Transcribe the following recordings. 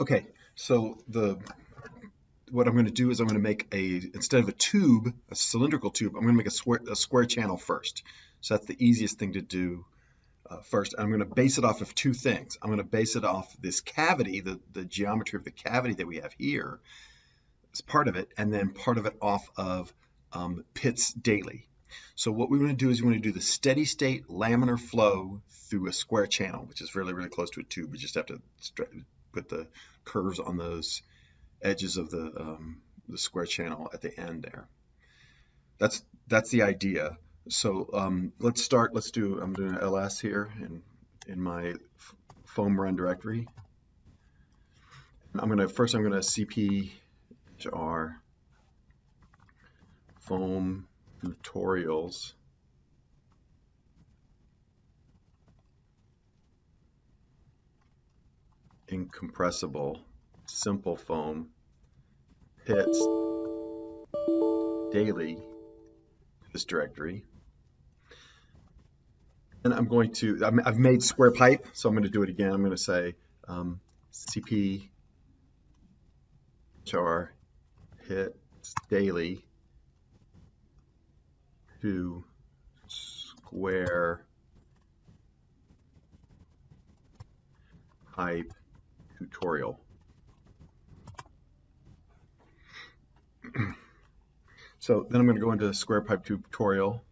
Okay, so what I'm going to do is I'm going to make instead of a tube, a cylindrical tube, I'm going to make a square channel first. So that's the easiest thing to do first. I'm going to base it off of two things. I'm going to base it off this cavity, the geometry of the cavity that we have here is part of it, and then part of it off of Pitt's daily. So what we want to do is we want to do the steady state laminar flow through a square channel, which is really, really close to a tube. We just have to put the curves on those edges of the square channel at the end there. That's the idea. So let's start. I'm doing ls here in my foam run directory. I'm gonna cp foam tutorials incompressible simple foam hits daily this directory, and I've made square pipe, so I'm going to do it again. I'm going to say cp hits daily to square pipe tutorial. So then I'm going to go into square pipe tutorial.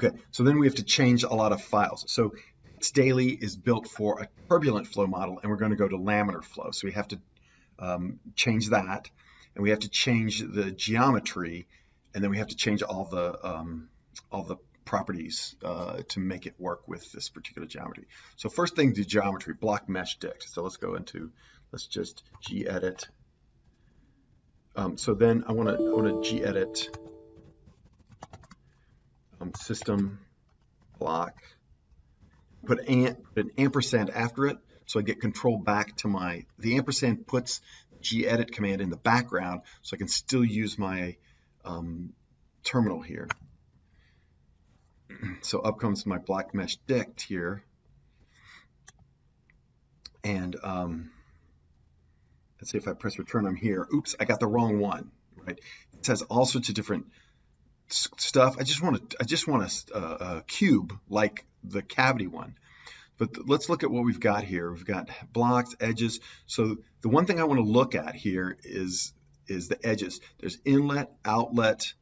Okay, so then we have to change a lot of files. So It's daily is built for a turbulent flow model, and we're going to go to laminar flow. So we have to change that, and we have to change the geometry, and then we have to change all the properties to make it work with this particular geometry. So first thing, the geometry, block mesh dict. So let's just gedit. So then I want to gedit system block, put an ampersand after it, so I get control back to the ampersand puts gedit command in the background, so I can still use my terminal here. So up comes my block mesh dict here, and let's see if I press return, I'm here. Oops, I got the wrong one. Right? It says all sorts of different stuff. I just want a cube like the cavity one. But let's look at what we've got here. We've got blocks, edges. So the one thing I want to look at here is the edges. There's inlet, outlet,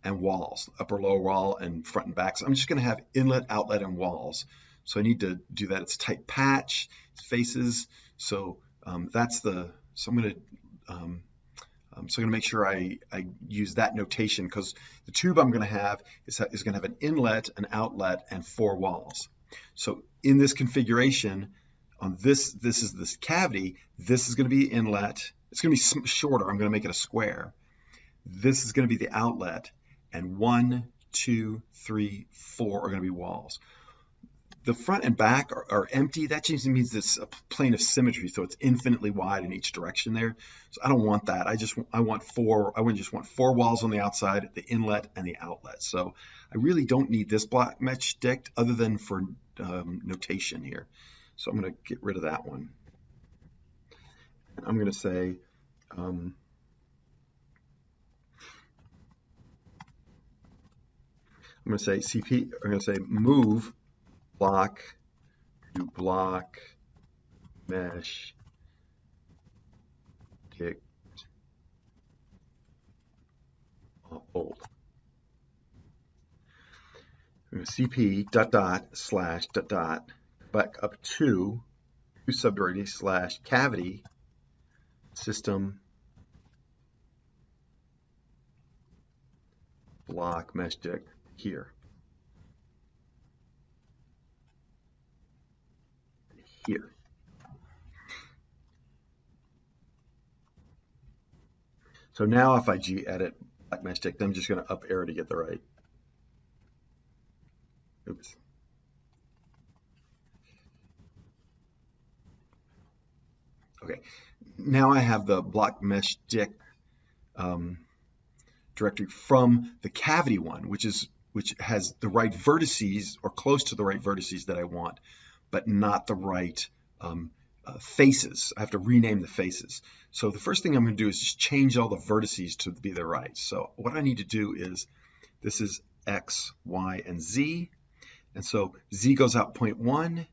and walls, upper, lower wall, and front and back. So I'm just going to have inlet, outlet, and walls. So I need to do that. It's tight patch, it's faces. So that's the. So I'm going to make sure I use that notation, because the tube I'm going to have is going to have an inlet, an outlet, and 4 walls. So in this configuration, on this is this cavity. This is going to be inlet. It's going to be shorter. I'm going to make it a square. This is going to be the outlet, and 1, 2, 3, 4 are going to be walls. The front and back are empty. That just means it's a plane of symmetry, so it's infinitely wide in each direction there. So I don't want that. I want 4. I just want 4 walls on the outside, the inlet and the outlet. So I really don't need this block mesh dict other than for notation here. So I'm going to get rid of that one. I'm going to say CP. I'm going to say move block to block mesh dict hold. CP // back up to subdirectory / cavity system block mesh dict here. Here. So now if I gedit block mesh dict, I'm just going to up arrow to get the right. Oops. Okay, now I have the block mesh dict directory from the cavity one, which is which has the right vertices or close to the right vertices that I want, but not the right faces. I have to rename the faces. So the first thing I'm going to do is just change all the vertices to be the right. So what I need to do is, this is X, Y, and Z. And so Z goes out 0.1,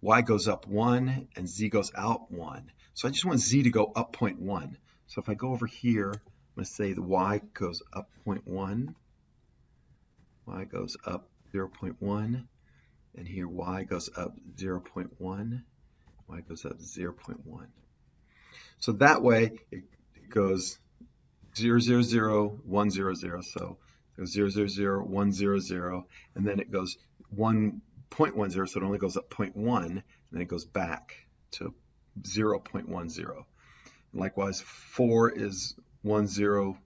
Y goes up 1, and Z goes out 1. So I just want Z to go up 0.1. So if I go over here, I'm going to say the Y goes up 0.1, Y goes up 0.1, and here Y goes up 0.1, Y goes up 0.1. So that way it goes 0, 0, 0, 1, 0, 0. So it goes 0, 0, 0, 1, 0, 0, and then it goes 1.10, so it only goes up 0.1, and then it goes back to 0.10. Likewise, 4 is 1, 0,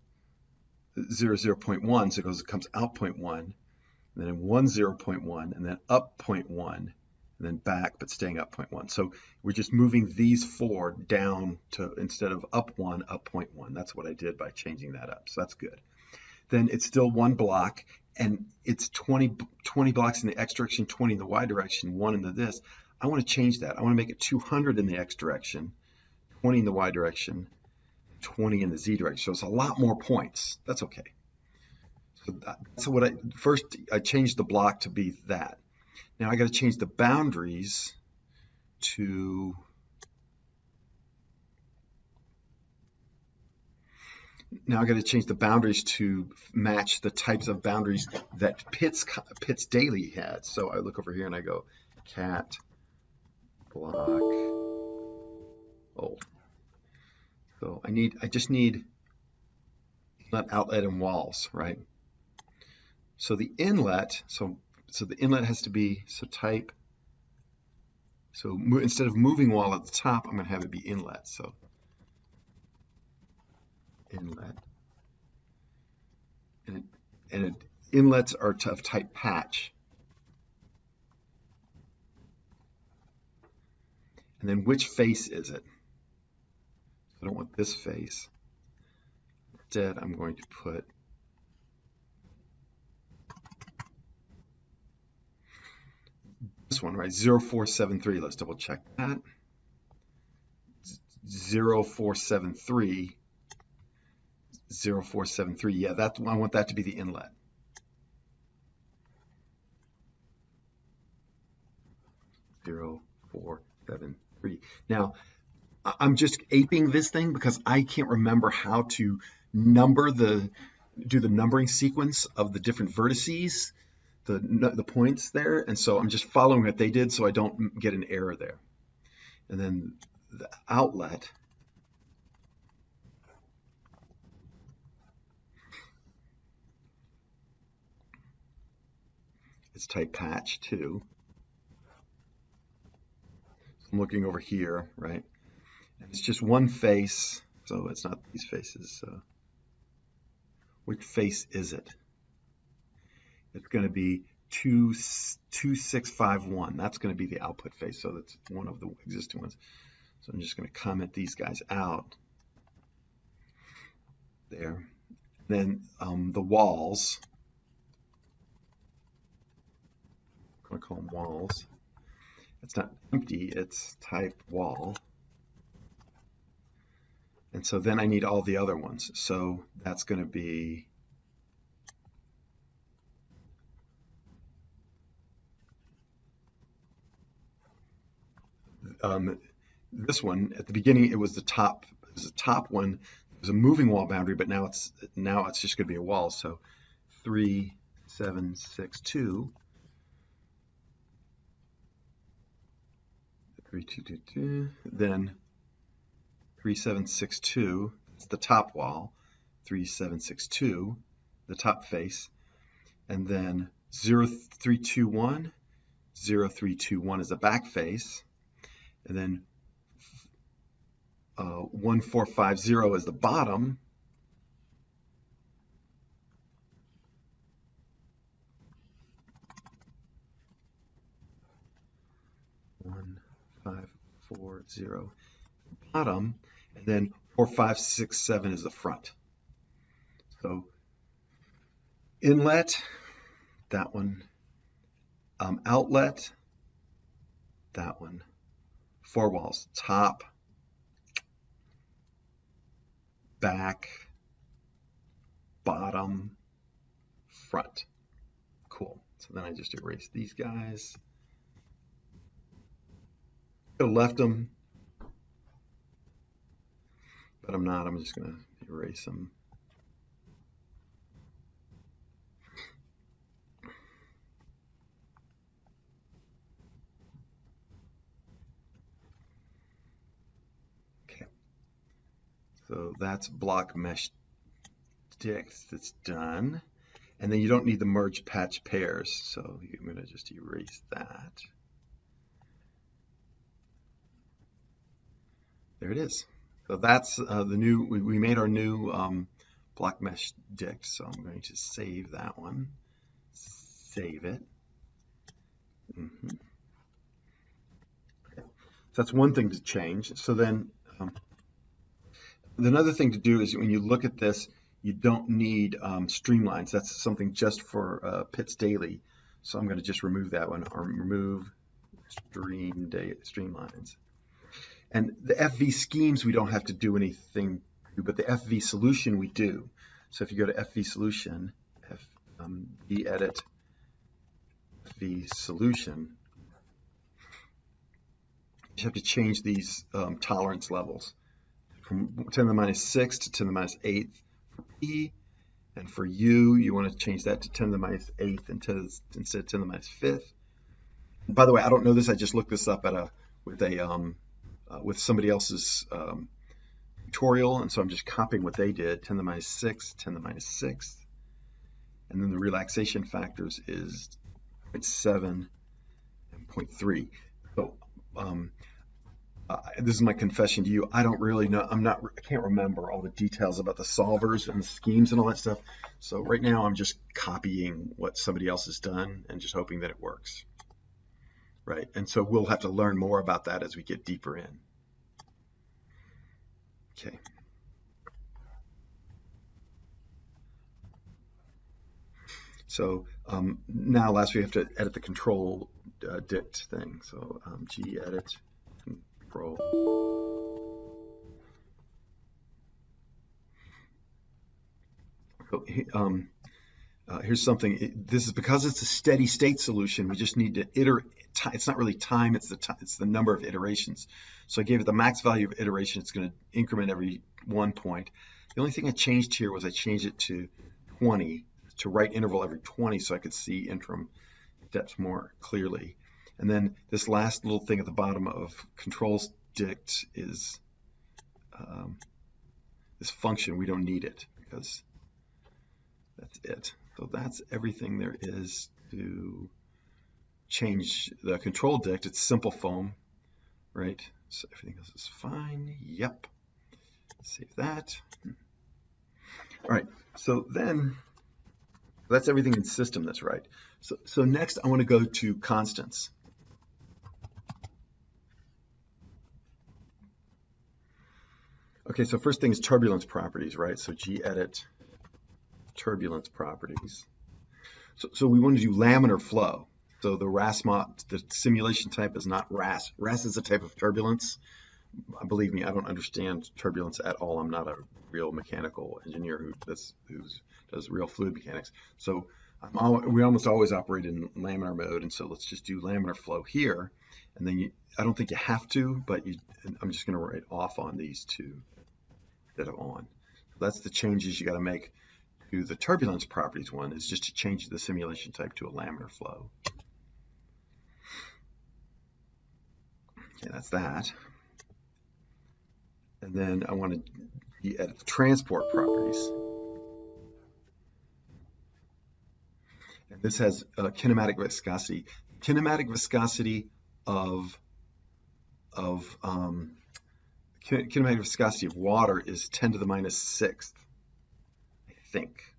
0, 0.1, so it comes out 0.1, and then 1, 0.1, and then up 0.1, and then back, but staying up 0.1. So we're just moving these 4 down to, instead of up 1, up 0.1. That's what I did by changing that up, so that's good. Then it's still one block, and it's 20 blocks in the X direction, 20 in the Y direction, 1 in the this. I want to change that. I want to make it 200 in the X direction, 20 in the Y direction, 20 in the Z direction. So it's a lot more points. That's okay. So what I changed the block to be that. Now I got to change the boundaries to match the types of boundaries that Pitt's daily had. So I look over here and I go cat block old. So I just need inlet, outlet, and walls, right? So the inlet, so the inlet has to be, type, instead of moving wall at the top, I'm going to have it be inlet. So inlet. And inlets are of type patch. And then which face is it? I don't want this face. Instead, I'm going to put this one, right? 0473. Let's double check that. 0473. 0473. Yeah, I want that to be the inlet. Zero, 4, 7, 3. Now, I'm just aping this thing because I can't remember how to do the numbering sequence of the different vertices, the points there, and so I'm just following what they did so I don't get an error there. And then the outlet, it's type patch too. I'm looking over here, right? And it's just one face, so it's not these faces. Which face is it? It's going to be 2651. That's going to be the output face, so that's one of the existing ones. So I'm just going to comment these guys out there. Then the walls, I'm going to call them walls. It's not empty, it's type wall. And so then I need all the other ones. So that's going to be this one. At the beginning, it was the top. It was the top one. It was a moving wall boundary, but now it's just going to be a wall. So 3762. 3222. Then 3762. It's the top wall. 3762, the top face, and then 0321. 0321 is the back face, and then 1450 is the bottom. Bottom, and then 4567 is the front. So inlet, that one. Outlet, that one. Four walls, top, back, bottom, front. Cool. So then I just erase these guys. Could have left them, but I'm not. I'm just going to erase them. Okay. So that's block mesh sticks. That's done. And then you don't need the merge patch pairs. So I'm going to just erase that. There it is. So that's the new, we made our new block mesh dict. So I'm going to save that one. Save it. Okay. So that's one thing to change. So then another thing to do is when you look at this, you don't need streamlines. That's something just for Pitts Daily. So I'm going to just remove that one, or remove streamlines. And the FV schemes, we don't have to do anything, but the FV solution we do. So if you go to FV solution, edit FV solution, you have to change these tolerance levels from 10 to the minus 6 to 10 to the minus 8 for P. And for U, you want to change that to 10 to the minus 8th instead of 10 to the minus 5th. And by the way, I don't know this. I just looked this up with somebody else's tutorial, and so I'm just copying what they did. 10 to the minus 6, 10 to the minus 6th. And then the relaxation factors is 0.7 and 0.3. So this is my confession to you. I don't really know. I can't remember all the details about the solvers and the schemes and all that stuff. So right now I'm just copying what somebody else has done and just hoping that it works. Right? And so we'll have to learn more about that as we get deeper in. Okay. So now last we have to edit the control dict thing. So gedit control. So, here's something. This is because it's a steady state solution. We just need to iterate. It's not really time. It's the number of iterations. So I gave it the max value of iteration. It's going to increment every 1 point. The only thing I changed here was I changed it to 20, to right interval every 20, so I could see interim steps more clearly. And then this last little thing at the bottom of controls dict is this function. We don't need it because that's it. So that's everything there is to change the control dict. It's simple foam, right? So everything else is fine. Yep. Save that. All right. So then that's everything in system that's right. So next I want to go to constants. Okay, so first thing is turbulence properties, right? So gedit turbulence properties. So we want to do laminar flow. So the the simulation type is not RAS. RAS is a type of turbulence. Believe me, I don't understand turbulence at all. I'm not a real mechanical engineer who does real fluid mechanics. So we almost always operate in laminar mode, and so let's just do laminar flow here. And then I don't think you have to, but I'm just going to write off on these two instead of on. That's the changes you got to make to the turbulence properties one, is just to change the simulation type to a laminar flow. Okay, that's that. And then I want to edit the transport properties. And this has kinematic viscosity. Kinematic viscosity of kinematic viscosity of water is 10 to the minus 6th, I think.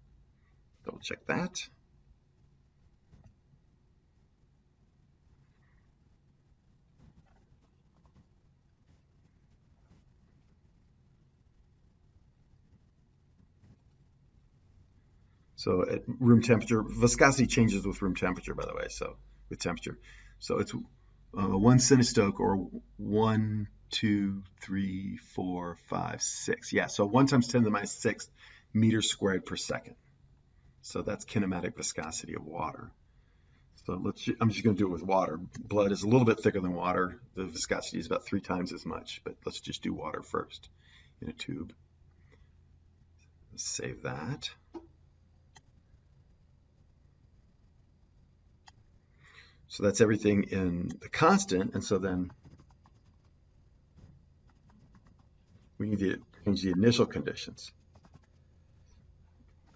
Double check that. So at room temperature, viscosity changes with room temperature, by the way, so with temperature. So it's 1 centistoke, or 1, 2, 3, 4, 5, 6. Yeah, so 1 times 10 to the minus 6 meters squared per second. So that's kinematic viscosity of water. So I'm just going to do it with water. Blood is a little bit thicker than water. The viscosity is about 3 times as much, but let's just do water first in a tube. Let's save that. So that's everything in the constant, and so then we need to change the initial conditions.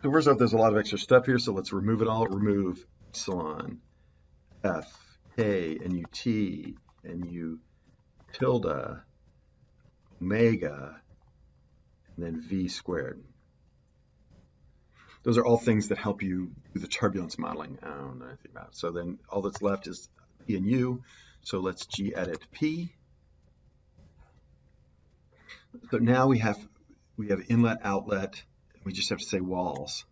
So first off, there's a lot of extra stuff here, so let's remove it all. Remove epsilon, F, K, and UT, and U tilde, omega, and then V squared. Those are all things that help you do the turbulence modeling. I don't know anything about it. So then all that's left is P and U. So let's G-edit P. So now we have inlet, outlet. We just have to say walls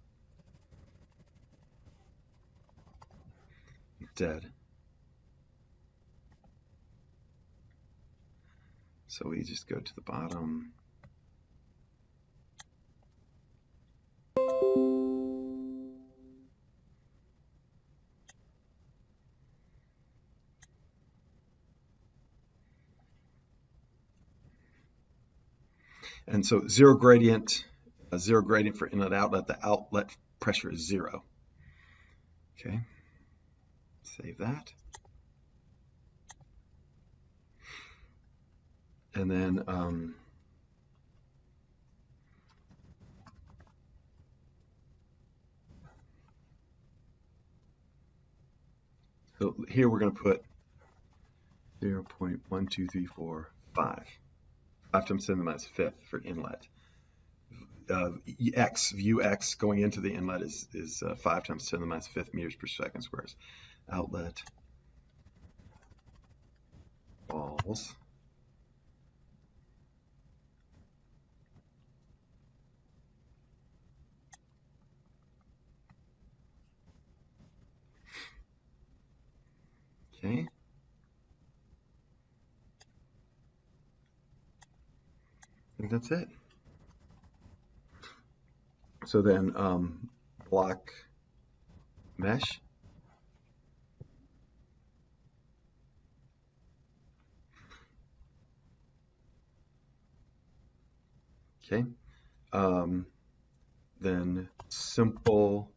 instead. So we just go to the bottom. And so zero gradient for inlet, outlet. The outlet pressure is 0. Okay, save that. And then so here we're going to put 0.1234, 5. 5 times 10 to the minus 5th for inlet. View X going into the inlet is 5 times 10 to the minus 5th meters per second squares. Outlet walls. Okay. I think that's it. So then block mesh. Okay. Then simple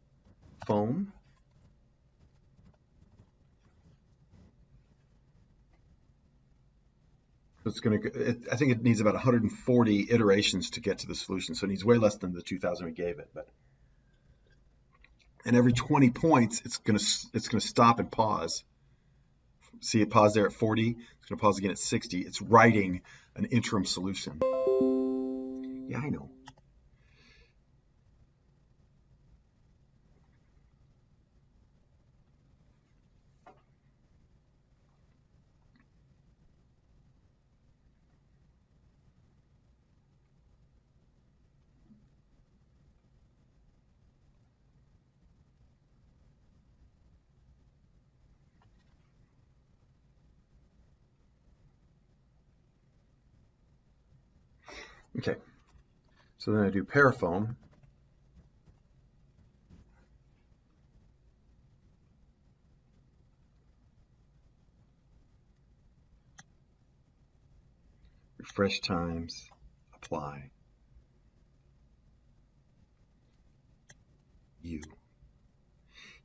foam. It's going to. I think it needs about 140 iterations to get to the solution, so it needs way less than the 2,000 we gave it. But and every 20 points, it's going to stop and pause. See it pause there at 40. It's going to pause again at 60. It's writing an interim solution. Yeah, I know. Okay, so then I do parafoam. Refresh times, apply. U.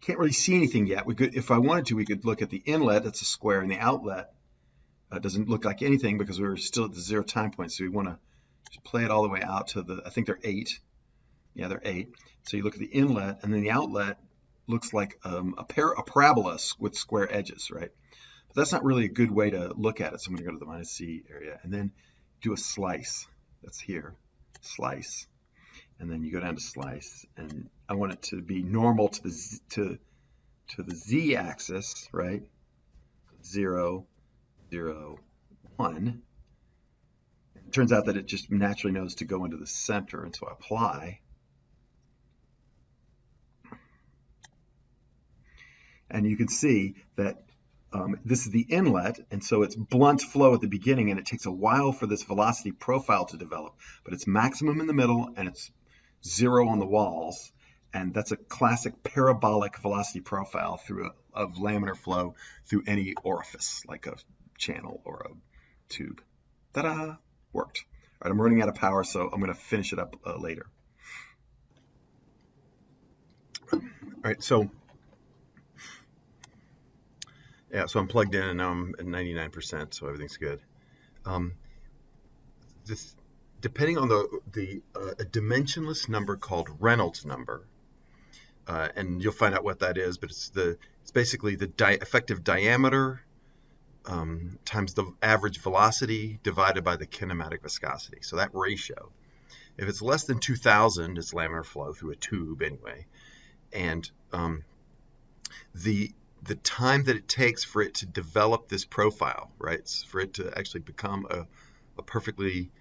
Can't really see anything yet. We could, if I wanted to, we could look at the inlet, that's a square, and the outlet doesn't look like anything because we're still at the 0 time point. So we want to just play it all the way out to the, I think they're 8. Yeah, they're 8. So you look at the inlet, and then the outlet looks like a parabola with square edges, right? But that's not really a good way to look at it. So I'm going to go to the minus C area, and then do a slice. That's here, slice. And then you go down to slice, and I want it to be normal to the Z axis, right? 0, 0, 1. It turns out that it just naturally knows to go into the center, and so I apply. And you can see that this is the inlet, and so it's blunt flow at the beginning, and it takes a while for this velocity profile to develop, but it's maximum in the middle and it's zero on the walls, and that's a classic parabolic velocity profile of laminar flow through any orifice, like a channel or a tube. Ta-da! Worked. All right, I'm running out of power, so I'm going to finish it up later. All right, so yeah, so I'm plugged in and now I'm at 99%, so everything's good. Depending on a dimensionless number called Reynolds number, and you'll find out what that is, but it's basically the effective diameter times the average velocity divided by the kinematic viscosity. So that ratio. If it's less than 2,000, it's laminar flow through a tube anyway, and the time that it takes for it to develop this profile, right, for it to actually become a perfectly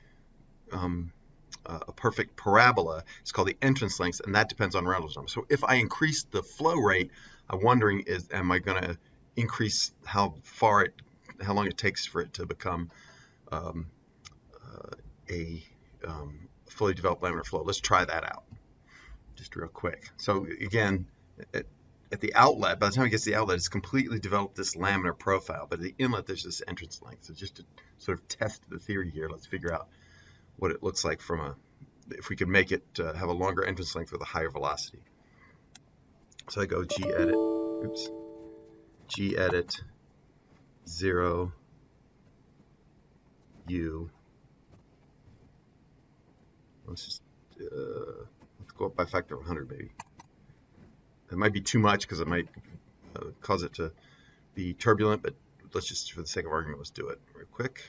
a perfect parabola, it's called the entrance length, and that depends on Reynolds number. So if I increase the flow rate, I'm wondering, am I going to increase how long it takes for it to become a fully developed laminar flow? Let's try that out just real quick. So again, at the outlet, by the time it gets to the outlet, it's completely developed this laminar profile, but at the inlet, there's this entrance length. So just to sort of test the theory here, let's figure out what it looks like if we could make it have a longer entrance length with a higher velocity. So I go gedit 0 u. Let's go up by a factor of 100 maybe. It might be too much because it might cause it to be turbulent, but let's just, for the sake of argument, let's do it real quick.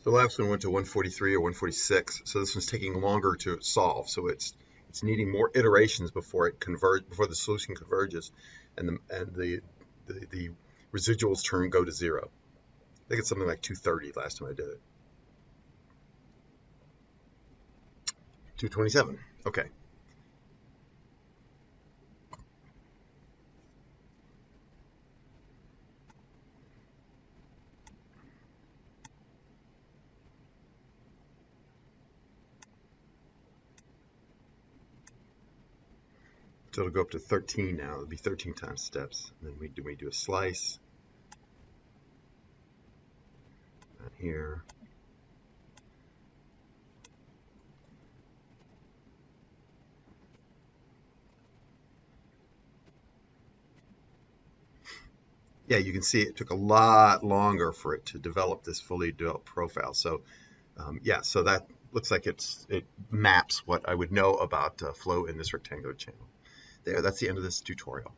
The last one went to 143 or 146, so this one's taking longer to solve. So it's needing more iterations before the solution converges, and the residuals go to 0. I think it's something like 230 last time I did it. 227. Okay. So it'll go up to 13 now. It'll be 13 times steps. And then we do a slice. And here. Yeah, you can see it took a lot longer for it to develop this fully developed profile. So yeah, so that looks like it maps what I would know about flow in this rectangular channel. That's the end of this tutorial.